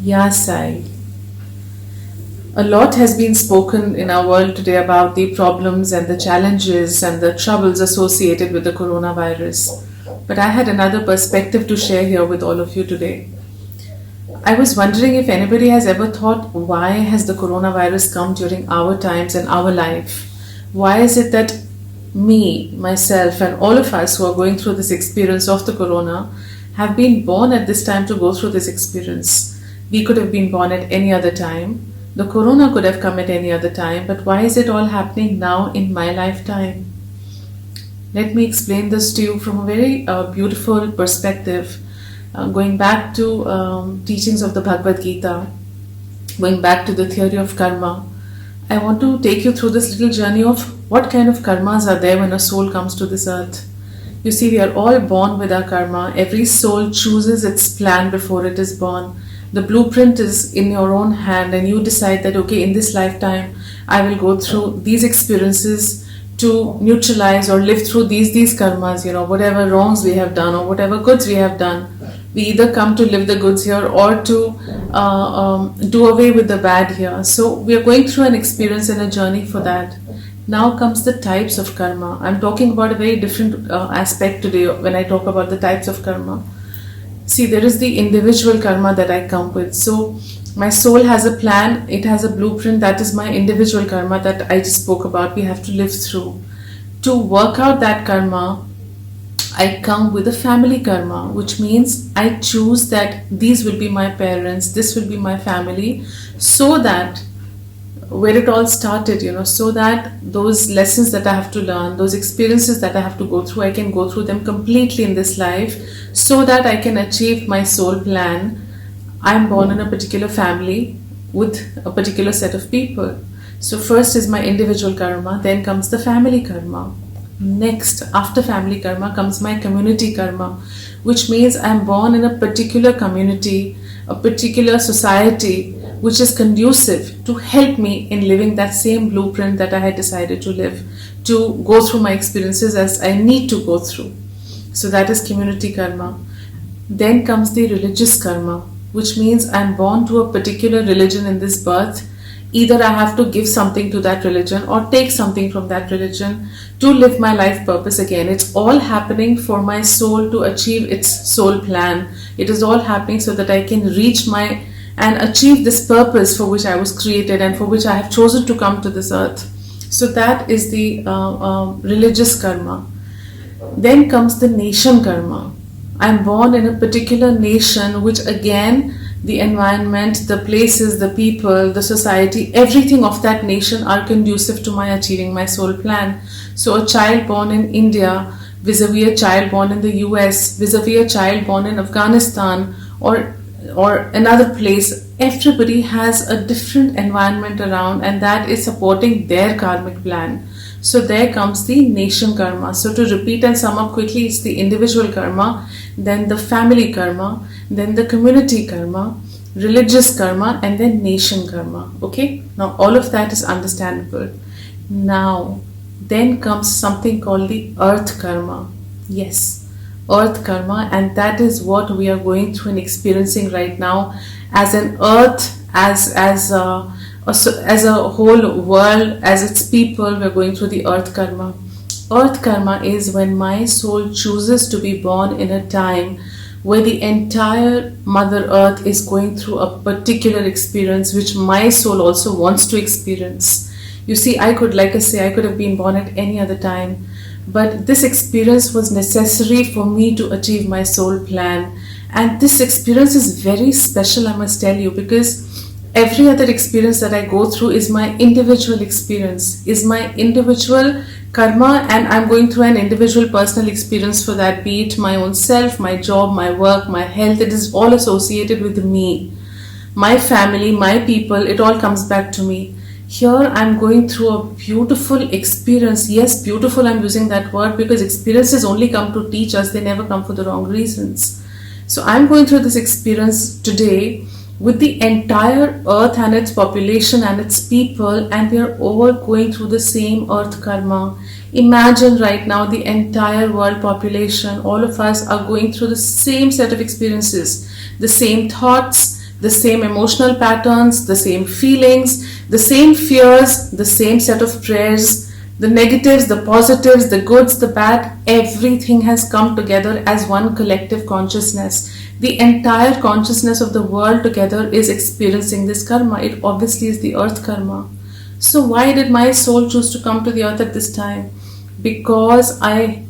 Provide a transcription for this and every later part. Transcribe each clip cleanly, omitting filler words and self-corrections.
Yeah, Sai. A lot has been spoken in our world today about the problems and the challenges and the troubles associated with the coronavirus. But I had another perspective to share here with all of you today. I was wondering if anybody has ever thought, why has the coronavirus come during our times and our life? Why is it that me, myself, and all of us who are going through this experience of the corona have been born at this time to go through this experience? We could have been born at any other time. The corona could have come at any other time, but why is it all happening now in my lifetime? Let me explain this to you from a very beautiful perspective. Going back to teachings of the Bhagavad Gita, going back to the theory of karma, I want to take you through this little journey of what kind of karmas are there when a soul comes to this earth. You see, we are all born with our karma. Every soul chooses its plan before it is born. The blueprint is in your own hand, and you decide that, okay, in this lifetime, I will go through these experiences to neutralize or live through these karmas, whatever wrongs we have done or whatever goods we have done. We either come to live the goods here or to do away with the bad here. So we are going through an experience and a journey for that. Now comes the types of karma. I'm talking about a very different aspect today when I talk about the types of karma. See, there is the individual karma that I come with. So my soul has a plan, it has a blueprint. That is my individual karma that I just spoke about. We have to live through. To work out that karma, I come with a family karma, which means I choose that these will be my parents, this will be my family, so that where it all started, so that those lessons that I have to learn, those experiences that I have to go through, I can go through them completely in this life, so that I can achieve my soul plan. I'm born in a particular family with a particular set of people. So first is my individual karma, then comes the family karma. Next, after family karma, comes my community karma, which means I'm born in a particular community, a particular society, which is conducive to help me in living that same blueprint that I had decided to live, to go through my experiences as I need to go through. So that is community karma. Then comes the religious karma, which means I'm born to a particular religion in this birth. Either I have to give something to that religion or take something from that religion to live my life purpose again. It's all happening for my soul to achieve its soul plan. It is all happening so that I can reach and achieve this purpose for which I was created and for which I have chosen to come to this earth. So that is the religious karma. Then comes the nation karma. I'm born in a particular nation, which again, the environment, the places, the people, the society, everything of that nation are conducive to my achieving my soul plan. So a child born in India vis-a-vis a child born in the US, vis-a-vis a child born in Afghanistan or another place, everybody has a different environment around, and that is supporting their karmic plan. So there comes the nation karma. So to repeat and sum up quickly, it's the individual karma, then the family karma, then the community karma, religious karma, and then nation karma. Okay, now all of that is understandable. Now then comes something called the earth karma. Yes, earth karma, and that is what we are going through and experiencing right now as an earth, as a whole world, as its people. We're going through the earth karma. Earth karma is when my soul chooses to be born in a time where the entire Mother Earth is going through a particular experience which my soul also wants to experience. You see, I could have been born at any other time, but this experience was necessary for me to achieve my soul plan. And this experience is very special, I must tell you, because every other experience that I go through is my individual experience, is my individual karma, and I'm going through an individual personal experience for that, be it my own self, my job, my work, my health. It is all associated with me, my family, my people. It all comes back to me. Here I'm going through a beautiful experience. Yes, beautiful, I'm using that word because experiences only come to teach us, they never come for the wrong reasons. So I'm going through this experience today with the entire earth and its population and its people, and we are all going through the same earth karma. Imagine right now the entire world population, all of us are going through the same set of experiences, the same thoughts, the same emotional patterns, the same feelings, the same fears, the same set of prayers, the negatives, the positives, the goods, the bad, everything has come together as one collective consciousness. The entire consciousness of the world together is experiencing this karma. It obviously is the earth karma. So why did my soul choose to come to the earth at this time? Because I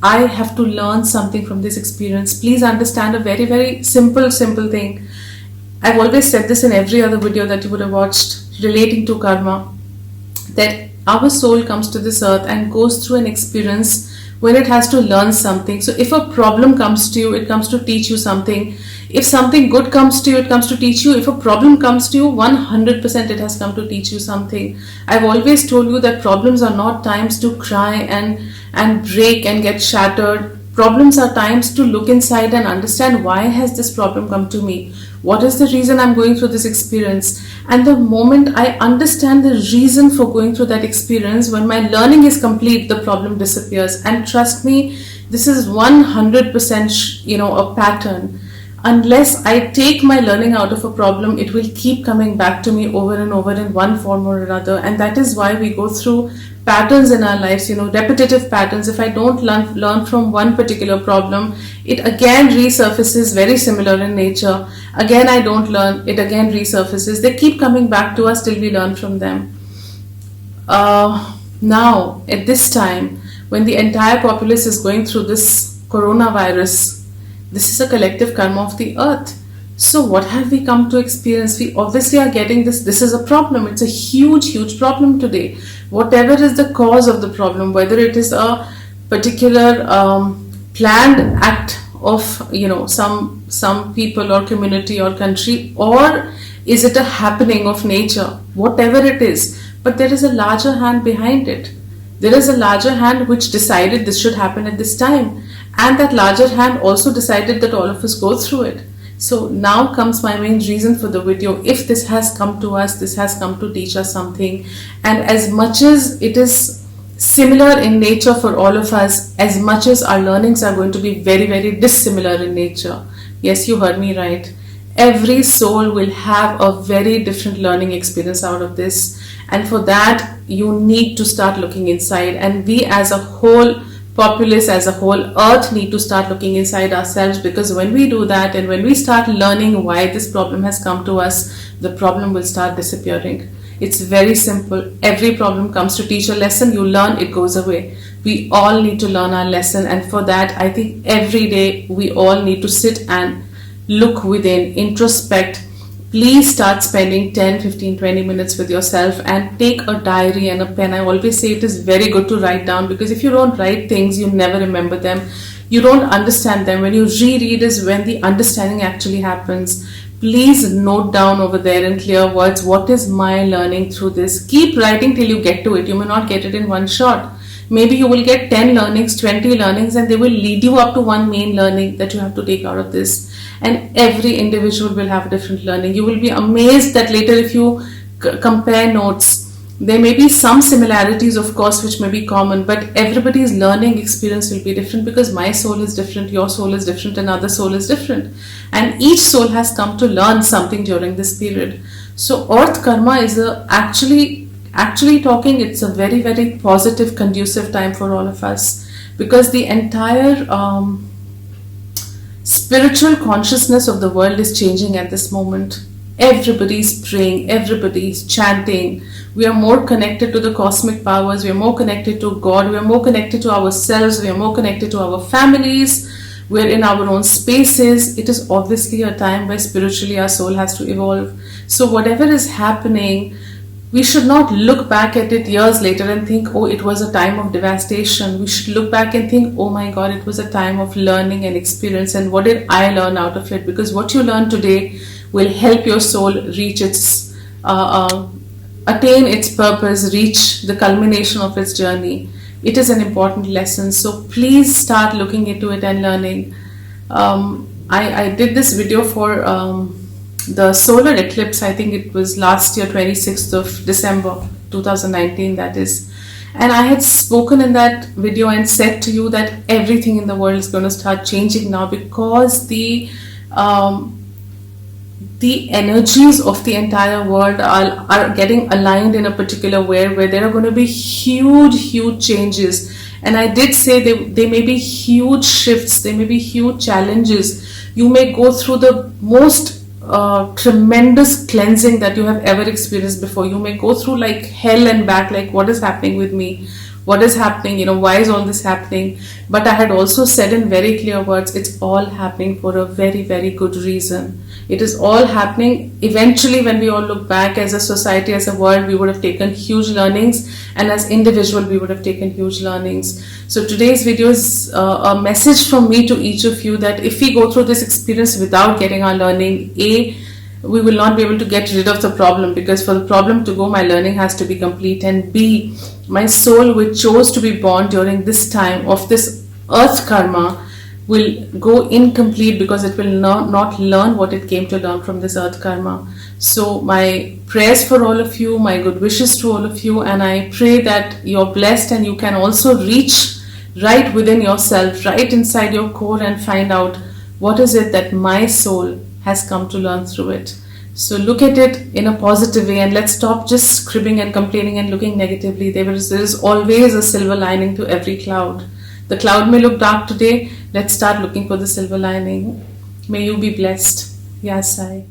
have to learn something from this experience. Please understand a very, very simple thing. I've always said this in every other video that you would have watched relating to karma, that our soul comes to this earth and goes through an experience when it has to learn something. So if a problem comes to you, it comes to teach you something. If something good comes to you, it comes to teach you. If a problem comes to you, 100% it has come to teach you something. I've always told you that problems are not times to cry and break and get shattered. Problems are times to look inside and understand, why has this problem come to me? What is the reason I'm going through this experience? And the moment I understand the reason for going through that experience, when my learning is complete, the problem disappears. And trust me, this is 100% a pattern. Unless I take my learning out of a problem, it will keep coming back to me over and over in one form or another. And that is why we go through patterns in our lives, repetitive patterns. If I don't learn from one particular problem, it again resurfaces, very similar in nature. Again, I don't learn, it again resurfaces. They keep coming back to us till we learn from them. Now, at this time, when the entire populace is going through this coronavirus, this is a collective karma of the earth. So what have we come to experience? We obviously are getting this. This is a problem. It's a huge problem today. Whatever is the cause of the problem, whether it is a particular planned act of some people or community or country, or is it a happening of nature, whatever it is, but there is a larger hand behind it. There is a larger hand which decided this should happen at this time, and that larger hand also decided that all of us go through it. So now comes my main reason for the video. If this has come to us, this has come to teach us something, and as much as it is similar in nature for all of us, as much as our learnings are going to be very dissimilar in nature. Yes, you heard me right. Every soul will have a very different learning experience out of this, and for that you need to start looking inside, and we as a whole populace, as a whole earth, need to start looking inside ourselves, because when we do that and when we start learning why this problem has come to us, the problem will start disappearing. It's very simple. Every problem comes to teach a lesson. You learn, it goes away. We all need to learn our lesson, and for that I think every day we all need to sit and look within, introspect. Please start spending 10, 15, 20 minutes with yourself and take a diary and a pen. I always say it is very good to write down, because if you don't write things, you never remember them. You don't understand them. When you reread is when the understanding actually happens. Please note down over there in clear words, what is my learning through this? Keep writing till you get to it. You may not get it in one shot. Maybe you will get 10 learnings, 20 learnings, and they will lead you up to one main learning that you have to take out of this. And every individual will have a different learning. You will be amazed that later if you compare notes, there may be some similarities, of course, which may be common, but everybody's learning experience will be different, because my soul is different, your soul is different, another soul is different. And each soul has come to learn something during this period. So earth karma is actually talking, it's a very positive, conducive time for all of us, because the entire spiritual consciousness of the world is changing at this moment. Everybody's praying, everybody's chanting. We are more connected to the cosmic powers, we are more connected to God, we are more connected to ourselves, we are more connected to our families, we're in our own spaces. It is obviously a time where spiritually our soul has to evolve. So whatever is happening, we should not look back at it years later and think, oh, it was a time of devastation. We should look back and think, oh my God, it was a time of learning and experience, and what did I learn out of it? Because what you learn today will help your soul reach its, attain its purpose, reach the culmination of its journey. It is an important lesson. So please start looking into it and learning. I did this video for the solar eclipse. I think it was last year, 26th of December 2019, that is. And I had spoken in that video and said to you that everything in the world is going to start changing now, because the the energies of the entire world are getting aligned in a particular way where there are going to be huge changes. And I did say they may be huge shifts, they may be huge challenges. You may go through the most tremendous cleansing that you have ever experienced before. You may go through like hell and back, like what is happening with me, what is happening, why is all this happening. But I had also said in very clear words, it's all happening for a very good reason. It is all happening. Eventually, when we all look back as a society, as a world, we would have taken huge learnings, and as individual we would have taken huge learnings. So today's video is a message from me to each of you that if we go through this experience without getting our learning, we will not be able to get rid of the problem, because for the problem to go, my learning has to be complete, and B, my soul, which chose to be born during this time of this earth karma, will go incomplete because it will not learn what it came to learn from this earth karma. So my prayers for all of you, my good wishes to all of you, and I pray that you're blessed and you can also reach right within yourself, right inside your core, and find out what is it that my soul has come to learn through it. So look at it in a positive way, and let's stop just cribbing and complaining and looking negatively. There is always a silver lining to every cloud. The cloud may look dark today. Let's start looking for the silver lining. May you be blessed. Yasai.